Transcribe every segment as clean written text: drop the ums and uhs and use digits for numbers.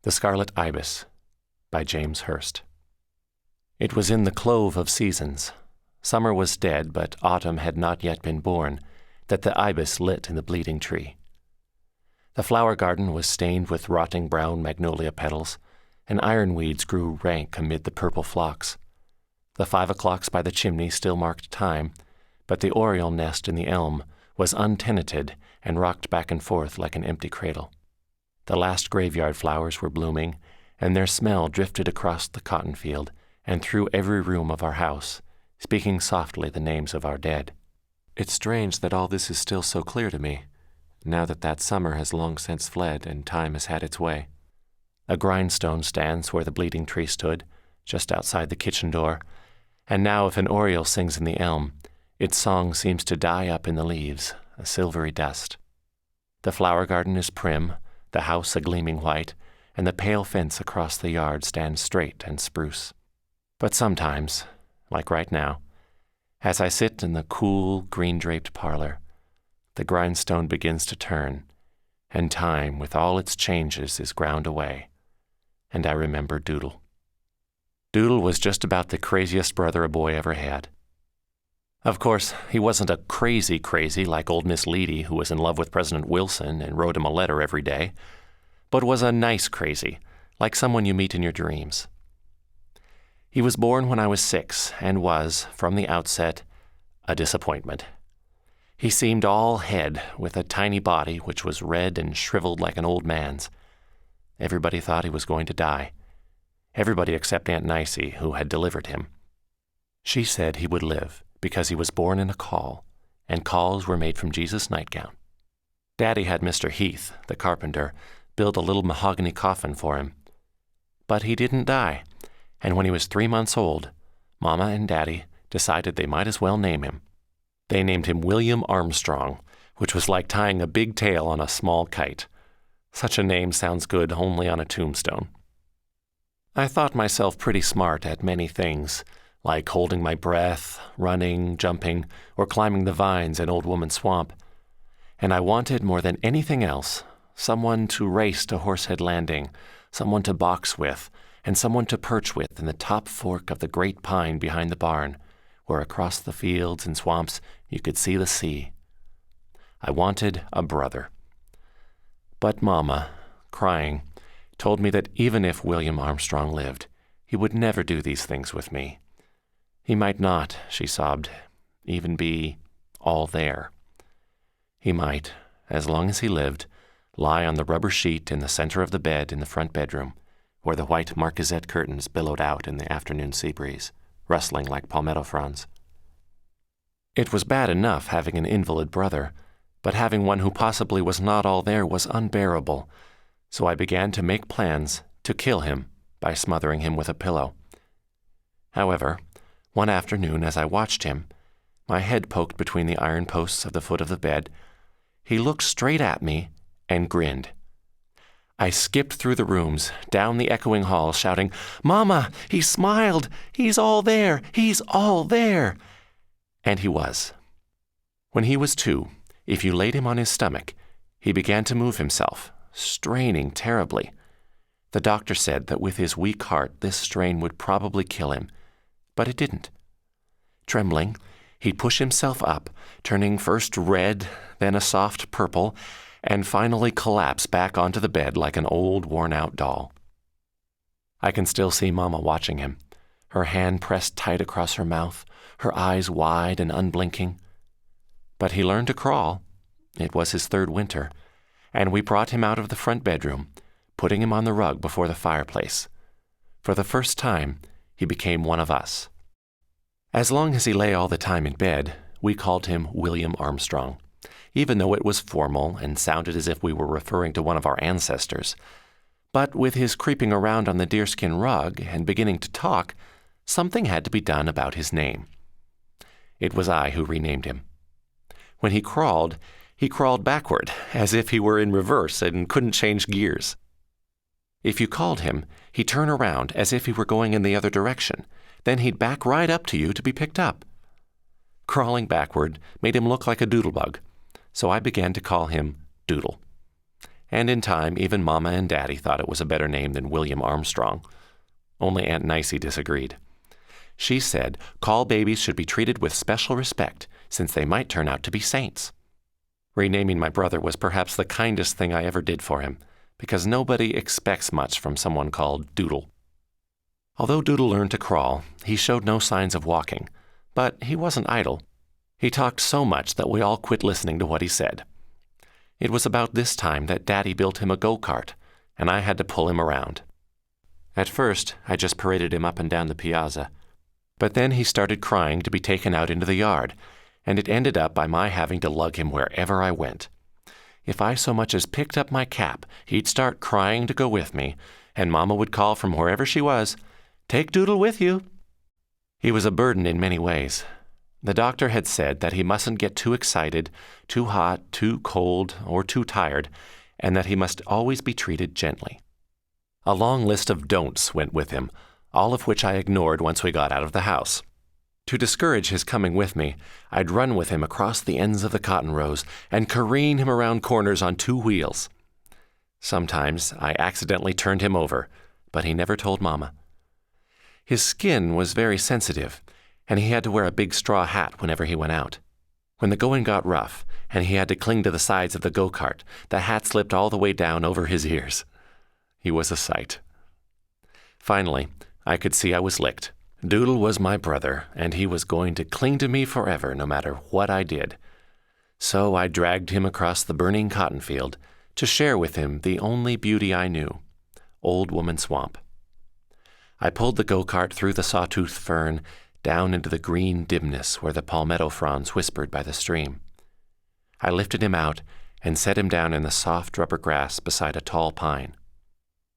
The Scarlet Ibis by James Hurst. It was in the clove of seasons. Summer was dead, but autumn had not yet been born, that the ibis lit in the bleeding tree. The flower garden was stained with rotting brown magnolia petals, and ironweeds grew rank amid the purple phlox. The 5 o'clocks by the chimney still marked time, but the oriole nest in the elm was untenanted and rocked back and forth like an empty cradle. The last graveyard flowers were blooming, and their smell drifted across the cotton field and through every room of our house, speaking softly the names of our dead. It's strange that all this is still so clear to me, now that that summer has long since fled and time has had its way. A grindstone stands where the bleeding tree stood, just outside the kitchen door, and now if an oriole sings in the elm, its song seems to die up in the leaves, a silvery dust. The flower garden is prim, the house a gleaming white, and the pale fence across the yard stands straight and spruce. But sometimes, like right now, as I sit in the cool, green-draped parlor, the grindstone begins to turn, and time with all its changes is ground away, and I remember Doodle. Doodle was just about the craziest brother a boy ever had. Of course, he wasn't a crazy like old Miss Leedy, who was in love with President Wilson and wrote him a letter every day, but was a nice crazy, like someone you meet in your dreams. He was born when I was 6 and was, from the outset, a disappointment. He seemed all head, with a tiny body which was red and shriveled like an old man's. Everybody thought he was going to die. Everybody except Aunt Nicey, who had delivered him. She said he would live, because he was born in a caul, and cauls were made from Jesus' nightgown. Daddy had Mr. Heath, the carpenter, build a little mahogany coffin for him. But he didn't die, and when he was 3 months old, Mama and Daddy decided they might as well name him. They named him William Armstrong, which was like tying a big tail on a small kite. Such a name sounds good only on a tombstone. I thought myself pretty smart at many things, like holding my breath, running, jumping, or climbing the vines in Old Woman Swamp. And I wanted more than anything else someone to race to Horsehead Landing, someone to box with, and someone to perch with in the top fork of the great pine behind the barn, where across the fields and swamps you could see the sea. I wanted a brother. But Mama, crying, told me that even if William Armstrong lived, he would never do these things with me. He might not, she sobbed, even be all there. He might, as long as he lived, lie on the rubber sheet in the center of the bed in the front bedroom, where the white marquisette curtains billowed out in the afternoon sea breeze, rustling like palmetto fronds. It was bad enough having an invalid brother, but having one who possibly was not all there was unbearable, so I began to make plans to kill him by smothering him with a pillow. However, one afternoon as I watched him, my head poked between the iron posts of the foot of the bed, he looked straight at me and grinned. I skipped through the rooms, down the echoing hall, shouting, "Mama, he smiled! He's all there! He's all there!" And he was. When he was 2, if you laid him on his stomach, he began to move himself, straining terribly. The doctor said that with his weak heart this strain would probably kill him, but it didn't. Trembling, he'd push himself up, turning first red, then a soft purple, and finally collapse back onto the bed like an old, worn-out doll. I can still see Mama watching him, her hand pressed tight across her mouth, her eyes wide and unblinking. But he learned to crawl. It was his 3rd winter, and we brought him out of the front bedroom, putting him on the rug before the fireplace. For the first time, he became one of us. As long as he lay all the time in bed, we called him William Armstrong, even though it was formal and sounded as if we were referring to one of our ancestors. But with his creeping around on the deerskin rug and beginning to talk, something had to be done about his name. It was I who renamed him. When he crawled backward, as if he were in reverse and couldn't change gears. If you called him, he'd turn around as if he were going in the other direction. Then he'd back right up to you to be picked up. Crawling backward made him look like a doodlebug, so I began to call him Doodle. and in time even Mama and Daddy thought it was a better name than William Armstrong. Only Aunt Nicey disagreed. She said call babies should be treated with special respect, since they might turn out to be saints. Renaming my brother was perhaps the kindest thing I ever did for him, because nobody expects much from someone called Doodle. Although Doodle learned to crawl, he showed no signs of walking, but he wasn't idle. He talked so much that we all quit listening to what he said. It was about this time that Daddy built him a go-kart, and I had to pull him around. At first, I just paraded him up and down the piazza, but then he started crying to be taken out into the yard, and it ended up by my having to lug him wherever I went. If I so much as picked up my cap, he'd start crying to go with me, and Mama would call from wherever she was, "Take Doodle with you." He was a burden in many ways. The doctor had said that he mustn't get too excited, too hot, too cold, or too tired, and that he must always be treated gently. A long list of don'ts went with him, all of which I ignored once we got out of the house. To discourage his coming with me, I'd run with him across the ends of the cotton rows and careen him around corners on 2 wheels. Sometimes I accidentally turned him over, but he never told Mama. His skin was very sensitive, and he had to wear a big straw hat whenever he went out. When the going got rough, and he had to cling to the sides of the go-kart, the hat slipped all the way down over his ears. He was a sight. Finally, I could see I was licked. Doodle was my brother, and he was going to cling to me forever no matter what I did. So I dragged him across the burning cotton field to share with him the only beauty I knew, Old Woman Swamp. I pulled the go-kart through the sawtooth fern, down into the green dimness where the palmetto fronds whispered by the stream. I lifted him out and set him down in the soft rubber grass beside a tall pine.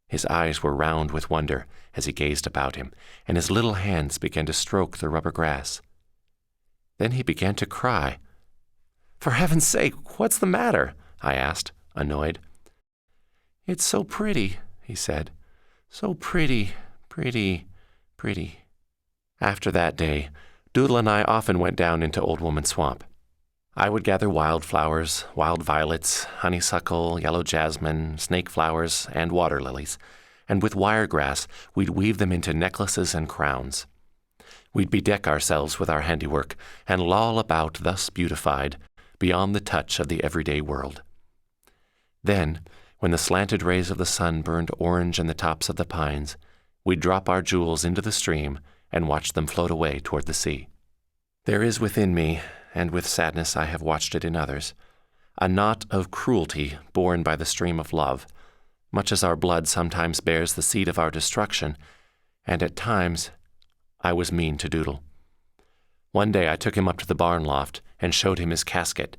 His eyes were round with wonder as he gazed about him, and his little hands began to stroke the rubber grass. Then he began to cry. "For heaven's sake, what's the matter?" I asked, annoyed. "It's so pretty," he said. "So pretty, pretty, pretty." After that day, Doodle and I often went down into Old Woman Swamp. I would gather wildflowers, wild violets, honeysuckle, yellow jasmine, snake flowers, and water lilies, and with wiregrass we'd weave them into necklaces and crowns. We'd bedeck ourselves with our handiwork and loll about thus beautified, beyond the touch of the everyday world. Then, when the slanted rays of the sun burned orange in the tops of the pines, we'd drop our jewels into the stream and watch them float away toward the sea. There is within me, and with sadness I have watched it in others, a knot of cruelty borne by the stream of love, much as our blood sometimes bears the seed of our destruction, and at times I was mean to Doodle. One day I took him up to the barn loft and showed him his casket,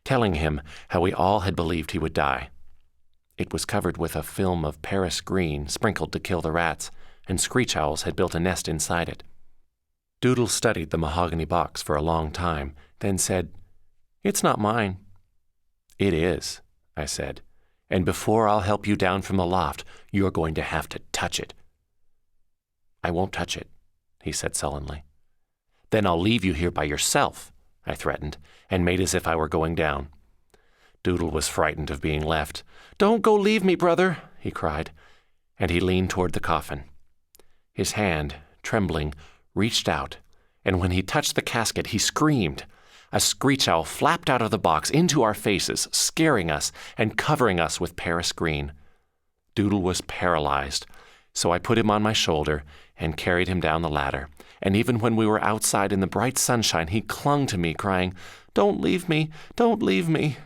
telling him how we all had believed he would die. It was covered with a film of Paris green sprinkled to kill the rats, and screech owls had built a nest inside it. Doodle studied the mahogany box for a long time, then said, "It's not mine." "It is," I said, "and before I'll help you down from the loft, you're going to have to touch it." "I won't touch it," he said sullenly. "Then I'll leave you here by yourself," I threatened, and made as if I were going down. Doodle was frightened of being left. "Don't go leave me, brother," he cried, and he leaned toward the coffin. His hand, trembling, reached out, and when he touched the casket, he screamed. A screech owl flapped out of the box into our faces, scaring us and covering us with Paris green. Doodle was paralyzed, so I put him on my shoulder and carried him down the ladder, and even when we were outside in the bright sunshine, he clung to me, crying, "Don't leave me, don't leave me."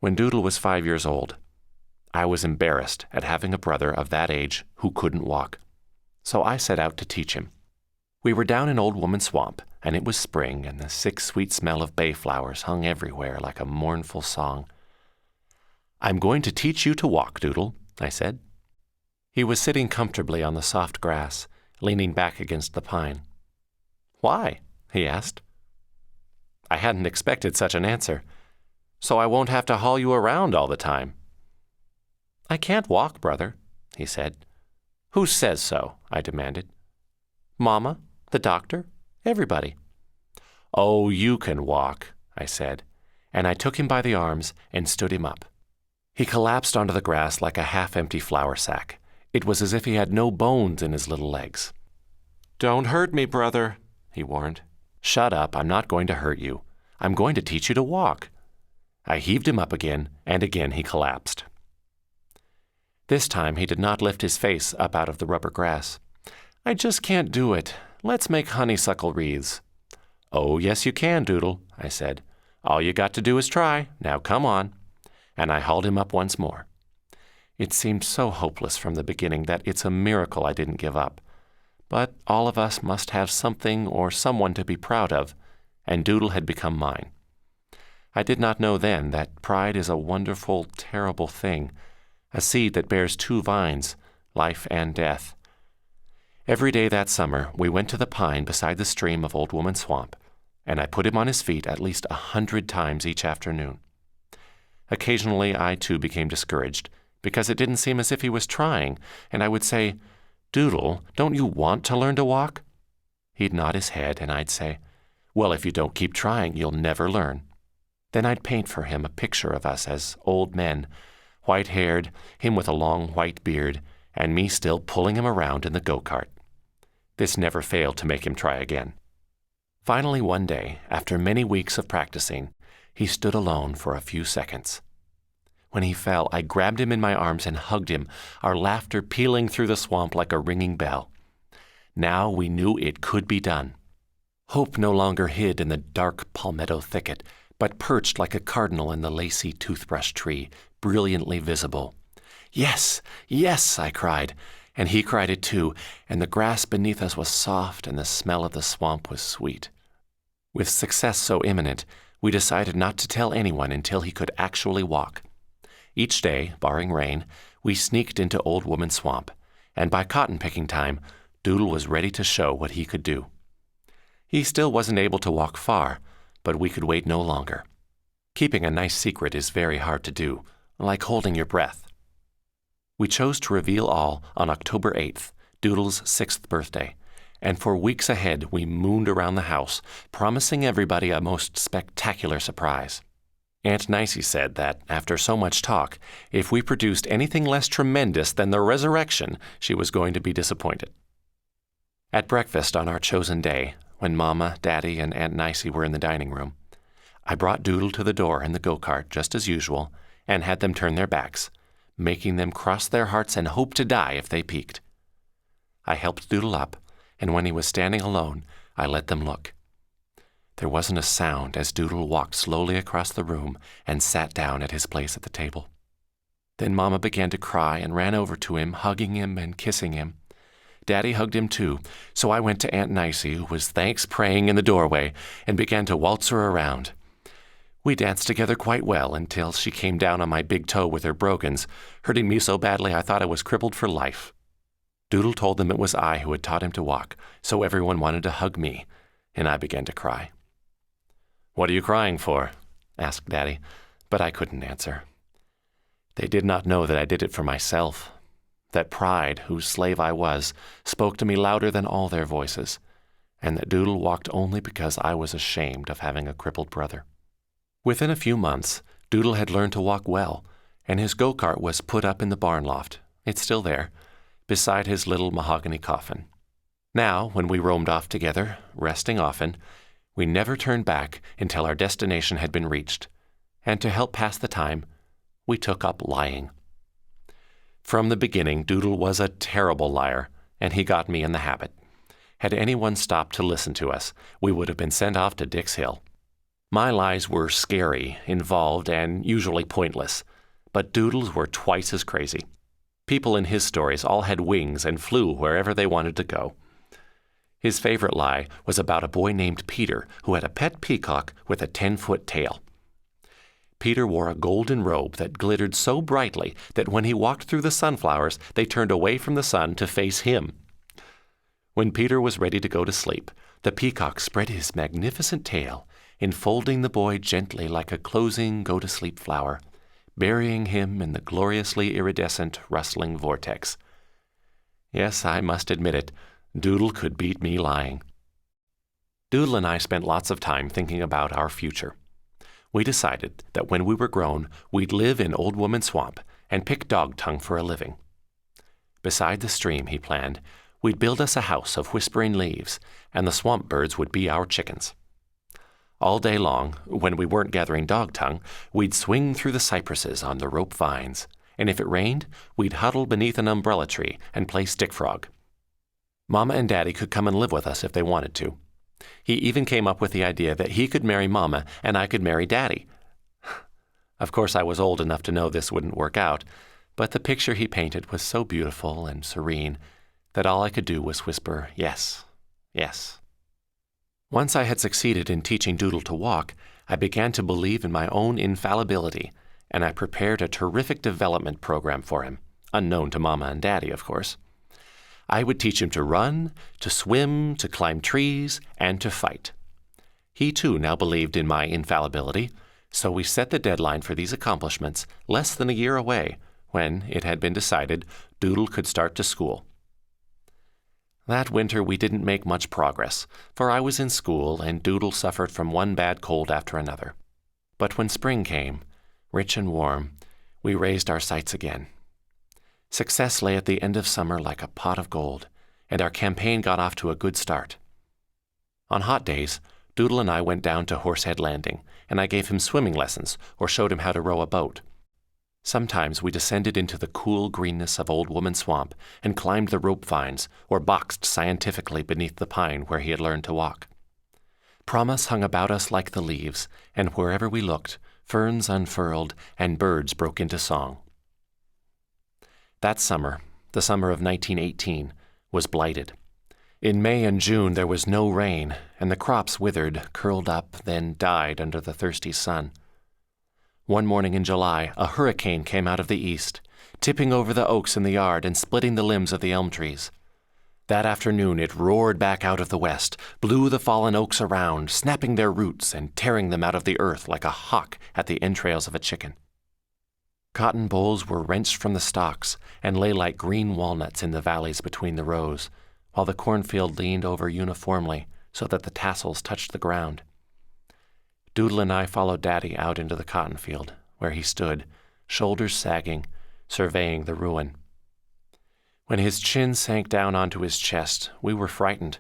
When Doodle was 5 years old, I was embarrassed at having a brother of that age who couldn't walk. So I set out to teach him. We were down in Old Woman Swamp, and it was spring, and the sick sweet smell of bayflowers hung everywhere like a mournful song. "I'm going to teach you to walk, Doodle," I said. He was sitting comfortably on the soft grass, leaning back against the pine. "Why?" he asked. I hadn't expected such an answer. "So I won't have to haul you around all the time." "I can't walk, brother," he said. "Who says so?" I demanded. "Mama, the doctor, everybody." "Oh, you can walk," I said, and I took him by the arms and stood him up. He collapsed onto the grass like a half-empty flour sack. It was as if he had no bones in his little legs. "Don't hurt me, brother," he warned. "Shut up, I'm not going to hurt you. I'm going to teach you to walk." I heaved him up again, and again he collapsed. This time he did not lift his face up out of the rubber grass. "I just can't do it. Let's make honeysuckle wreaths." "Oh, yes you can, Doodle," I said. "All you got to do is try. Now come on." And I hauled him up once more. It seemed so hopeless from the beginning that it's a miracle I didn't give up. But all of us must have something or someone to be proud of, and Doodle had become mine. I did not know then that pride is a wonderful, terrible thing, a seed that bears two vines, life and death. Every day that summer, we went to the pine beside the stream of Old Woman Swamp, and I put him on his feet at least 100 times each afternoon. Occasionally, I too became discouraged, because it didn't seem as if he was trying, and I would say, "Doodle, don't you want to learn to walk?" He'd nod his head, and I'd say, "Well, if you don't keep trying, you'll never learn." Then I'd paint for him a picture of us as old men, white-haired, him with a long white beard, and me still pulling him around in the go-kart. This never failed to make him try again. Finally, one day, after many weeks of practicing, he stood alone for a few seconds. When he fell, I grabbed him in my arms and hugged him, our laughter pealing through the swamp like a ringing bell. Now we knew it could be done. Hope no longer hid in the dark palmetto thicket, but perched like a cardinal in the lacy toothbrush tree, brilliantly visible. "Yes, yes," I cried, and he cried it too, and the grass beneath us was soft and the smell of the swamp was sweet. With success so imminent, we decided not to tell anyone until he could actually walk. Each day, barring rain, we sneaked into Old Woman Swamp, and by cotton-picking time, Doodle was ready to show what he could do. He still wasn't able to walk far, but we could wait no longer. Keeping a nice secret is very hard to do, like holding your breath. We chose to reveal all on October 8th, Doodle's 6th birthday, and for weeks ahead we mooned around the house, promising everybody a most spectacular surprise. Aunt Nicey said that, after so much talk, if we produced anything less tremendous than the resurrection, she was going to be disappointed. At breakfast on our chosen day, when Mama, Daddy, and Aunt Nicey were in the dining room, I brought Doodle to the door in the go-kart just as usual and had them turn their backs, making them cross their hearts and hope to die if they peeked. I helped Doodle up, and when he was standing alone, I let them look. There wasn't a sound as Doodle walked slowly across the room and sat down at his place at the table. Then Mama began to cry and ran over to him, hugging him and kissing him. Daddy hugged him too, so I went to Aunt Nicey, who was thanks praying in the doorway, and began to waltz her around. We danced together quite well until she came down on my big toe with her brogans, hurting me so badly I thought I was crippled for life. Doodle told them it was I who had taught him to walk, so everyone wanted to hug me, and I began to cry. "What are you crying for?" asked Daddy, but I couldn't answer. They did not know that I did it for myself, that pride, whose slave I was, spoke to me louder than all their voices, and that Doodle walked only because I was ashamed of having a crippled brother. Within a few months, Doodle had learned to walk well, and his go-kart was put up in the barn loft. It's still there, beside his little mahogany coffin. Now, when we roamed off together, resting often, we never turned back until our destination had been reached, and to help pass the time, we took up lying. From the beginning, Doodle was a terrible liar, and he got me in the habit. Had anyone stopped to listen to us, we would have been sent off to Dick's Hill. My lies were scary, involved, and usually pointless, but Doodle's were twice as crazy. People in his stories all had wings and flew wherever they wanted to go. His favorite lie was about a boy named Peter who had a pet peacock with a 10-foot tail. Peter wore a golden robe that glittered so brightly that when he walked through the sunflowers, they turned away from the sun to face him. When Peter was ready to go to sleep, the peacock spread his magnificent tail, enfolding the boy gently like a closing go-to-sleep flower, burying him in the gloriously iridescent, rustling vortex. Yes, I must admit it, Doodle could beat me lying. Doodle and I spent lots of time thinking about our future. We decided that when we were grown, we'd live in Old Woman Swamp and pick dog tongue for a living. Beside the stream, he planned, we'd build us a house of whispering leaves, and the swamp birds would be our chickens. All day long, when we weren't gathering dog tongue, we'd swing through the cypresses on the rope vines, and if it rained, we'd huddle beneath an umbrella tree and play stick frog. Mama and Daddy could come and live with us if they wanted to. He even came up with the idea that he could marry Mama and I could marry Daddy. Of course, I was old enough to know this wouldn't work out, but the picture he painted was so beautiful and serene that all I could do was whisper, yes, yes. Once I had succeeded in teaching Doodle to walk, I began to believe in my own infallibility, and I prepared a terrific development program for him, unknown to Mama and Daddy, of course. I would teach him to run, to swim, to climb trees, and to fight. He too now believed in my infallibility, so we set the deadline for these accomplishments less than a year away, when it had been decided Doodle could start to school. That winter we didn't make much progress, for I was in school and Doodle suffered from one bad cold after another. But when spring came, rich and warm, we raised our sights again. Success lay at the end of summer like a pot of gold, and our campaign got off to a good start. On hot days, Doodle and I went down to Horsehead Landing, and I gave him swimming lessons or showed him how to row a boat. Sometimes we descended into the cool greenness of Old Woman Swamp and climbed the rope vines or boxed scientifically beneath the pine where he had learned to walk. Promise hung about us like the leaves, and wherever we looked, ferns unfurled and birds broke into song. That summer, the summer of 1918, was blighted. In May and June there was no rain, and the crops withered, curled up, then died under the thirsty sun. One morning in July, a hurricane came out of the east, tipping over the oaks in the yard and splitting the limbs of the elm trees. That afternoon it roared back out of the west, blew the fallen oaks around, snapping their roots and tearing them out of the earth like a hawk at the entrails of a chicken. Cotton bolls were wrenched from the stalks and lay like green walnuts in the valleys between the rows, while the cornfield leaned over uniformly so that the tassels touched the ground. Doodle and I followed Daddy out into the cotton field, where he stood, shoulders sagging, surveying the ruin. When his chin sank down onto his chest, we were frightened,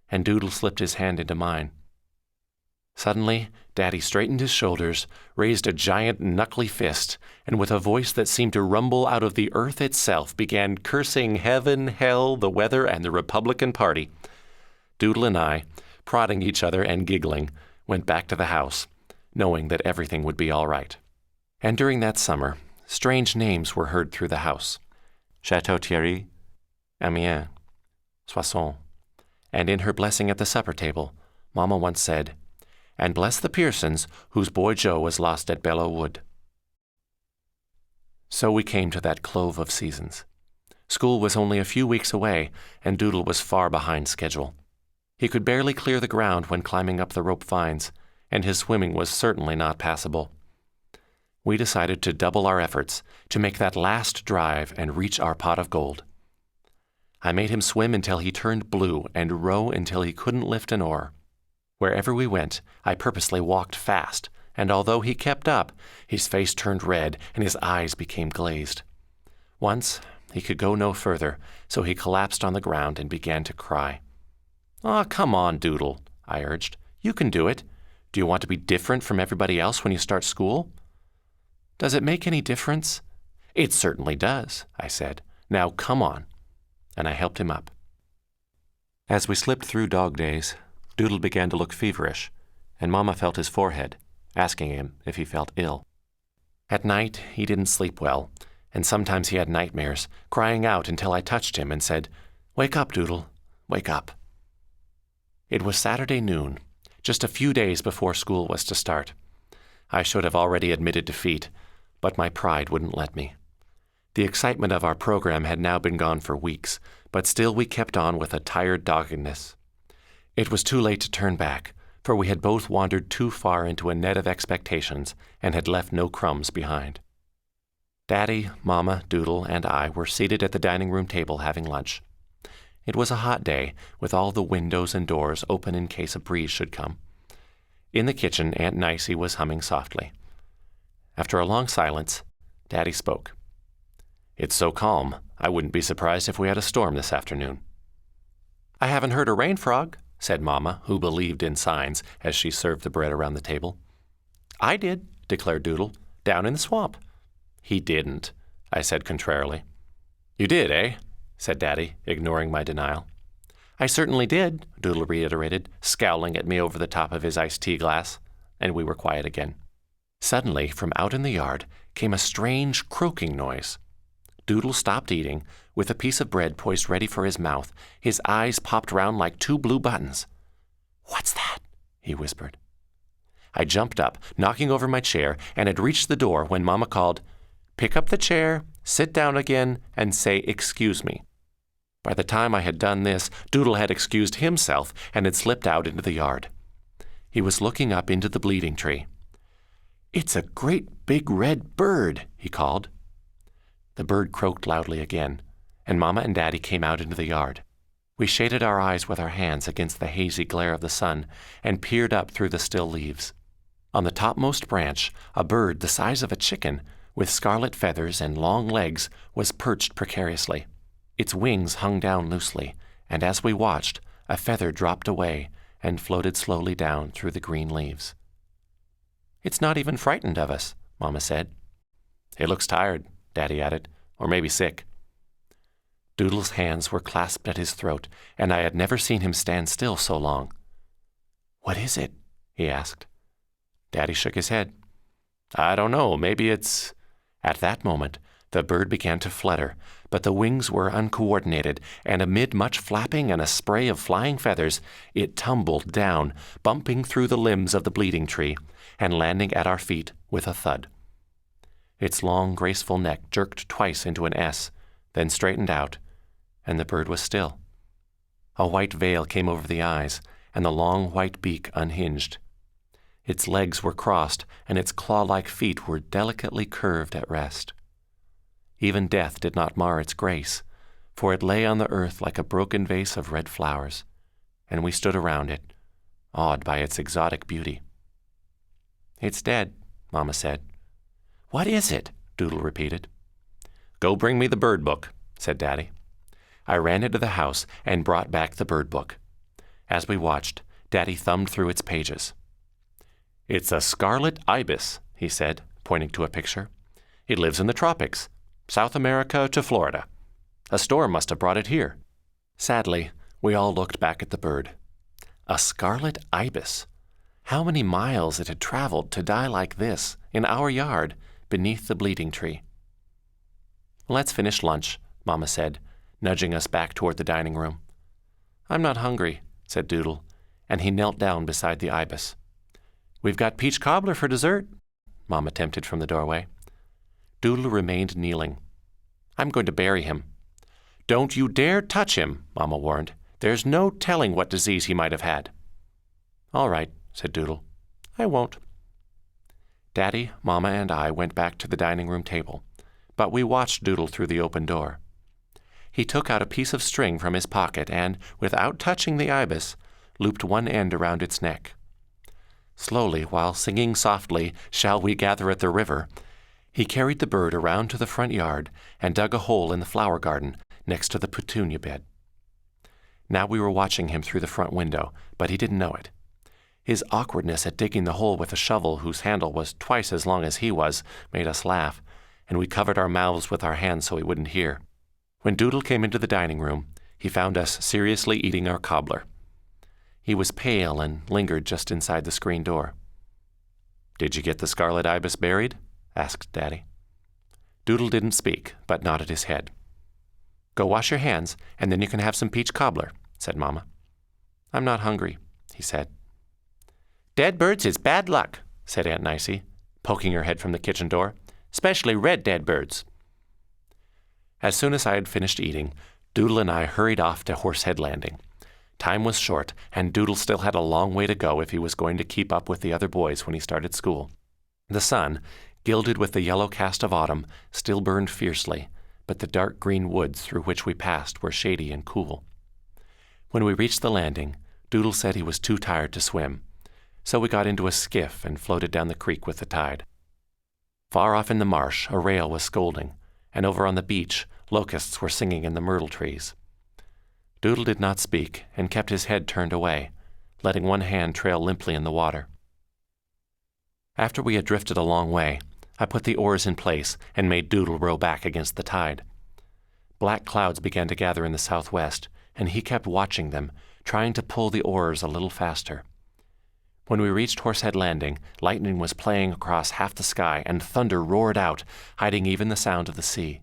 and Doodle slipped his hand into mine. Suddenly, Daddy straightened his shoulders, raised a giant knuckly fist, and with a voice that seemed to rumble out of the earth itself, began cursing heaven, hell, the weather, and the Republican Party. Doodle and I, prodding each other and giggling, went back to the house, knowing that everything would be all right. And during that summer, strange names were heard through the house. Château-Thierry, Amiens, Soissons. And in her blessing at the supper table, Mama once said, "And bless the Pearsons, whose boy Joe was lost at Belleau Wood." So we came to that clove of seasons. School was only a few weeks away, and Doodle was far behind schedule. He could barely clear the ground when climbing up the rope vines, and his swimming was certainly not passable. We decided to double our efforts to make that last drive and reach our pot of gold. I made him swim until he turned blue and row until he couldn't lift an oar. Wherever we went, I purposely walked fast, and although he kept up, his face turned red and his eyes became glazed. Once, he could go no further, so he collapsed on the ground and began to cry. "Aw, come on, Doodle," I urged. "You can do it. Do you want to be different from everybody else when you start school?" "Does it make any difference?" "It certainly does," I said. "Now come on." And I helped him up. As we slipped through dog days, Doodle began to look feverish, and Mama felt his forehead, asking him if he felt ill. At night, he didn't sleep well, and sometimes he had nightmares, crying out until I touched him and said, "Wake up, Doodle, wake up." It was Saturday noon, just a few days before school was to start. I should have already admitted defeat, but my pride wouldn't let me. The excitement of our program had now been gone for weeks, but still we kept on with a tired doggedness. It was too late to turn back, for we had both wandered too far into a net of expectations and had left no crumbs behind. Daddy, Mama, Doodle, and I were seated at the dining room table having lunch. It was a hot day, with all the windows and doors open in case a breeze should come. In the kitchen, Aunt Nicey was humming softly. After a long silence, Daddy spoke. "It's so calm, I wouldn't be surprised if we had a storm this afternoon." "I haven't heard a rain frog," said Mama, who believed in signs, as she served the bread around the table. "I did," declared Doodle, "down in the swamp." "He didn't," I said contrarily. "You did, eh?" said Daddy, ignoring my denial. "I certainly did," Doodle reiterated, scowling at me over the top of his iced tea glass, and we were quiet again. Suddenly, from out in the yard, came a strange croaking noise. Doodle stopped eating, with a piece of bread poised ready for his mouth. His eyes popped round like two blue buttons. "What's that?" he whispered. I jumped up, knocking over my chair, and had reached the door when Mama called, "Pick up the chair, sit down again, and say excuse me." By the time I had done this, Doodle had excused himself and had slipped out into the yard. He was looking up into the bleeding tree. "It's a great big red bird," he called. The bird croaked loudly again, and Mama and Daddy came out into the yard. We shaded our eyes with our hands against the hazy glare of the sun and peered up through the still leaves. On the topmost branch, a bird the size of a chicken, with scarlet feathers and long legs, was perched precariously. Its wings hung down loosely, and as we watched, a feather dropped away and floated slowly down through the green leaves. "It's not even frightened of us," Mama said. "It looks tired," Daddy added, "or maybe sick." Doodle's hands were clasped at his throat, and I had never seen him stand still so long. "What is it?" he asked. Daddy shook his head. "I don't know, maybe it's—" At that moment, the bird began to flutter, but the wings were uncoordinated, and amid much flapping and a spray of flying feathers, it tumbled down, bumping through the limbs of the bleeding tree, and landing at our feet with a thud. Its long, graceful neck jerked twice into an S, then straightened out, and the bird was still. A white veil came over the eyes, and the long white beak unhinged. Its legs were crossed, and its claw-like feet were delicately curved at rest. Even death did not mar its grace, for it lay on the earth like a broken vase of red flowers, and we stood around it, awed by its exotic beauty. "It's dead," Mama said. "What is it?" Doodle repeated. "Go bring me the bird book," said Daddy. I ran into the house and brought back the bird book. As we watched, Daddy thumbed through its pages. "It's a Scarlet Ibis," he said, pointing to a picture. "It lives in the tropics, South America to Florida. A storm must have brought it here." Sadly, we all looked back at the bird. A Scarlet Ibis. How many miles it had traveled to die like this, in our yard, beneath the bleeding tree. "Let's finish lunch," Mama said, nudging us back toward the dining room. "I'm not hungry," said Doodle, and he knelt down beside the ibis. "We've got peach cobbler for dessert," Mama tempted from the doorway. Doodle remained kneeling. "I'm going to bury him." "Don't you dare touch him," Mama warned. "There's no telling what disease he might have had." "All right," said Doodle. "I won't." Daddy, Mama, and I went back to the dining room table, but we watched Doodle through the open door. He took out a piece of string from his pocket and, without touching the ibis, looped one end around its neck. Slowly, while singing softly, "Shall We Gather at the River?" he carried the bird around to the front yard and dug a hole in the flower garden next to the petunia bed. Now we were watching him through the front window, but he didn't know it. His awkwardness at digging the hole with a shovel whose handle was twice as long as he was made us laugh, and we covered our mouths with our hands so he wouldn't hear. When Doodle came into the dining room, he found us seriously eating our cobbler. He was pale and lingered just inside the screen door. "Did you get the Scarlet Ibis buried?" asked Daddy. Doodle didn't speak, but nodded his head. "Go wash your hands, and then you can have some peach cobbler," said Mama. "I'm not hungry," he said. "Dead birds is bad luck," said Aunt Nicey, poking her head from the kitchen door, "especially red dead birds." As soon as I had finished eating, Doodle and I hurried off to Horsehead Landing. Time was short, and Doodle still had a long way to go if he was going to keep up with the other boys when he started school. The sun, gilded with the yellow cast of autumn, still burned fiercely, but the dark green woods through which we passed were shady and cool. When we reached the landing, Doodle said he was too tired to swim, so we got into a skiff and floated down the creek with the tide. Far off in the marsh, a rail was scolding, and over on the beach, locusts were singing in the myrtle trees. Doodle did not speak and kept his head turned away, letting one hand trail limply in the water. After we had drifted a long way, I put the oars in place and made Doodle row back against the tide. Black clouds began to gather in the southwest, and he kept watching them, trying to pull the oars a little faster. When we reached Horsehead Landing, lightning was playing across half the sky, and thunder roared out, hiding even the sound of the sea.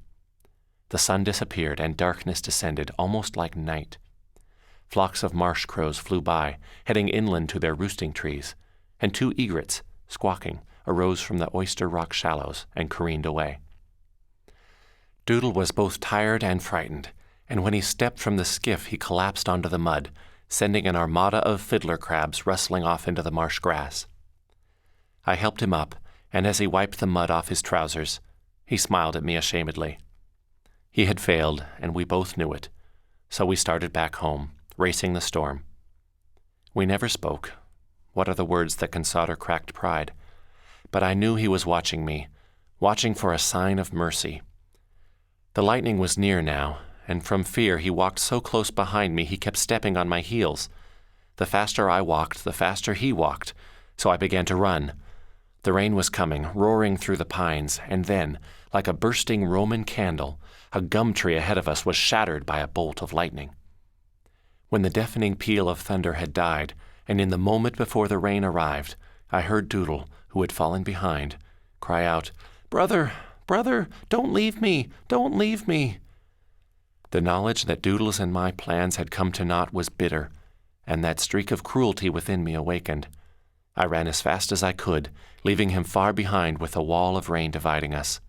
The sun disappeared, and darkness descended, almost like night. Flocks of marsh crows flew by, heading inland to their roosting trees, and 2 egrets, squawking, arose from the oyster rock shallows and careened away. Doodle was both tired and frightened, and when he stepped from the skiff he collapsed onto the mud, sending an armada of fiddler crabs rustling off into the marsh grass. I helped him up, and as he wiped the mud off his trousers, he smiled at me ashamedly. He had failed, and we both knew it, so we started back home, racing the storm. We never spoke. What are the words that can solder cracked pride? But I knew he was watching me, watching for a sign of mercy. The lightning was near now, and from fear he walked so close behind me he kept stepping on my heels. The faster I walked, the faster he walked, so I began to run. The rain was coming, roaring through the pines, and then, like a bursting Roman candle, a gum tree ahead of us was shattered by a bolt of lightning. When the deafening peal of thunder had died, and in the moment before the rain arrived, I heard Doodle, who had fallen behind, cry out, "Brother, brother, don't leave me, don't leave me." The knowledge that Doodle's and my plans had come to naught was bitter, and that streak of cruelty within me awakened. I ran as fast as I could, leaving him far behind with a wall of rain dividing us.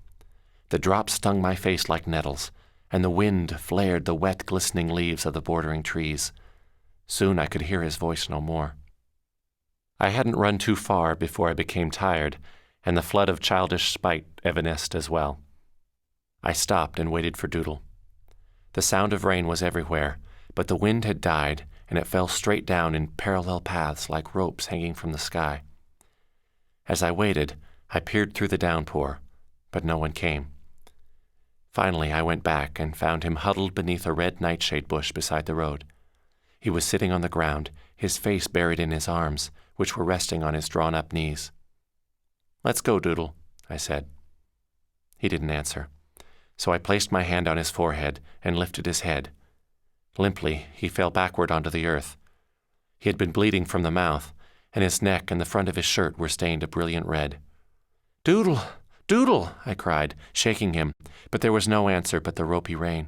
The drops stung my face like nettles, and the wind flared the wet, glistening leaves of the bordering trees. Soon I could hear his voice no more. I hadn't run too far before I became tired, and the flood of childish spite evanesced as well. I stopped and waited for Doodle. The sound of rain was everywhere, but the wind had died, and it fell straight down in parallel paths like ropes hanging from the sky. As I waited, I peered through the downpour, but no one came. Finally, I went back and found him huddled beneath a red nightshade bush beside the road. He was sitting on the ground, his face buried in his arms, which were resting on his drawn-up knees. "Let's go, Doodle," I said. He didn't answer, so I placed my hand on his forehead and lifted his head. Limply, he fell backward onto the earth. He had been bleeding from the mouth, and his neck and the front of his shirt were stained a brilliant red. "Doodle! Doodle!" I cried, shaking him, but there was no answer but the ropey rain.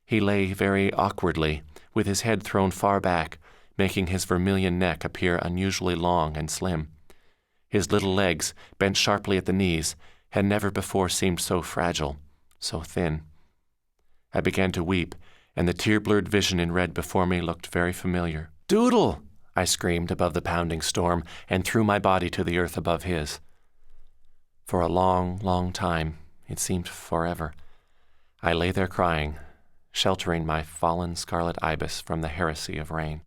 He lay very awkwardly, with his head thrown far back, making his vermilion neck appear unusually long and slim. His little legs, bent sharply at the knees, had never before seemed so fragile, so thin. I began to weep, and the tear-blurred vision in red before me looked very familiar. "Doodle!" I screamed above the pounding storm, and threw my body to the earth above his. For a long, long time, it seemed forever, I lay there crying, sheltering my fallen Scarlet Ibis from the heresy of rain.